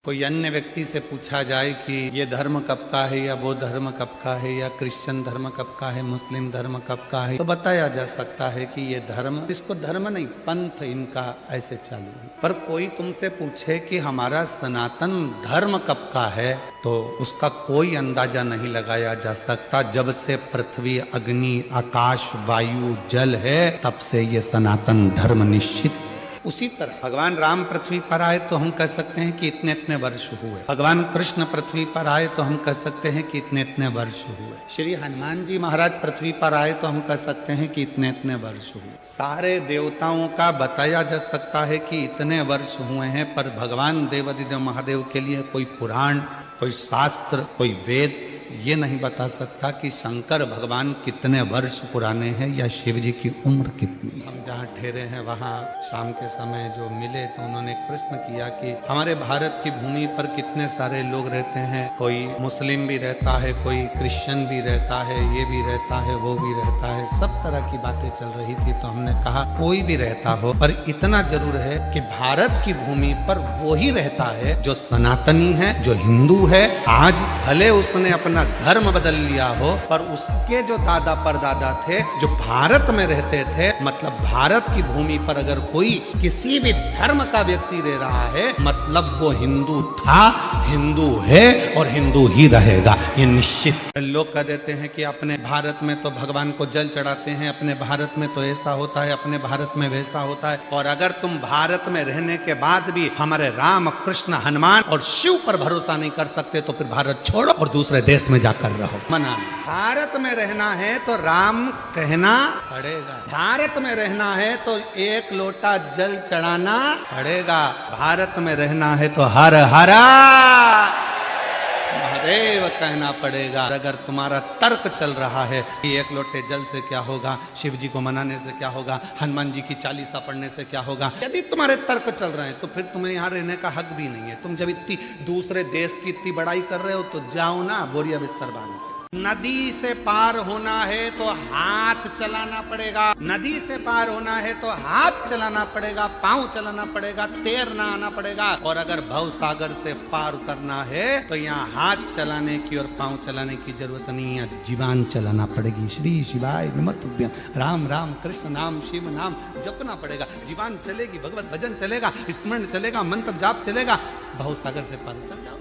कोई अन्य व्यक्ति से पूछा जाए कि ये धर्म कब का है या वो धर्म कब का है या क्रिश्चियन धर्म कब का है, मुस्लिम धर्म कब का है, तो बताया जा सकता है कि ये धर्म, इसको धर्म नहीं पंथ इनका ऐसे चालू है। पर कोई तुमसे पूछे कि हमारा सनातन धर्म कब का है, तो उसका कोई अंदाजा नहीं लगाया जा सकता। जब से पृथ्वी, अग्नि, आकाश, वायु, जल है, तब से ये सनातन धर्म निश्चित। उसी तरह भगवान राम पृथ्वी पर आए तो हम कह सकते हैं कि इतने इतने वर्ष हुए। भगवान कृष्ण पृथ्वी पर आए तो हम कह सकते हैं कि इतने इतने वर्ष हुए। श्री हनुमान जी महाराज पृथ्वी पर आए तो हम कह सकते हैं कि इतने इतने वर्ष हुए। सारे देवताओं का बताया जा सकता है कि इतने वर्ष हुए हैं, पर भगवान देवाधिदेव महादेव के लिए कोई पुराण, कोई शास्त्र, कोई वेद ये नहीं बता सकता कि शंकर भगवान कितने वर्ष पुराने हैं या शिव जी की उम्र कितनी है। हम जहाँ ठहरे हैं वहाँ शाम के समय जो मिले तो उन्होंने एक प्रश्न किया कि हमारे भारत की भूमि पर कितने सारे लोग रहते हैं, कोई मुस्लिम भी रहता है, कोई क्रिश्चियन भी रहता है, ये भी रहता है, वो भी रहता है, सब तरह की बातें चल रही थी। तो हमने कहा कोई भी रहता हो, पर इतना जरूर है कि भारत की भूमि पर वो ही रहता है जो सनातनी है, जो हिंदू है। आज भले उसने अपना धर्म बदल लिया हो, पर उसके जो दादा परदादा थे जो भारत में रहते थे, मतलब भारत की भूमि पर अगर कोई किसी भी धर्म का व्यक्ति रह रहा है, मतलब वो हिंदू था, हिंदू है और हिंदू ही रहेगा, ये निश्चित। लोग कह देते हैं कि अपने भारत में तो भगवान को जल चढ़ाते हैं, अपने भारत में तो ऐसा होता है, अपने भारत में वैसा होता है। और अगर तुम भारत में रहने के बाद भी हमारे राम, कृष्ण, हनुमान और शिव पर भरोसा नहीं कर सकते, तो फिर भारत छोड़ो और दूसरे देश में जाकर रहो। मना, भारत में रहना है तो राम कहना पड़ेगा, भारत में रहना है तो एक लोटा जल चढ़ाना पड़ेगा, भारत में रहना है तो हर हरा महादेव कहना पड़ेगा। अगर तुम्हारा तर्क चल रहा है कि एक लोटे जल से क्या होगा, शिव जी को मनाने से क्या होगा, हनुमान जी की चालीसा पढ़ने से क्या होगा, यदि तुम्हारे तर्क चल रहे हैं तो फिर तुम्हें यहाँ रहने का हक भी नहीं है। तुम जब इतनी दूसरे देश की इतनी बड़ाई कर रहे हो तो जाओ ना बोरिया बिस्तर बांध के। नदी से पार होना है तो हाथ चलाना पड़ेगा, नदी से पार होना है तो हाथ चलाना पड़ेगा, पांव चलाना पड़ेगा, तैरना आना पड़ेगा। और अगर भव सागर से पार उतरना है तो यहाँ हाथ चलाने की और पांव चलाने की जरूरत नहीं है, जीवान चलाना पड़ेगी। श्री शिवाय नमस्तुभ्यं, राम राम कृष्ण नाम शिव नाम जपना पड़ेगा, जीवान चलेगी, भगवत भजन चलेगा, स्मरण चलेगा, मंत्र जाप चलेगा, भव सागर से पार उतर जाओ।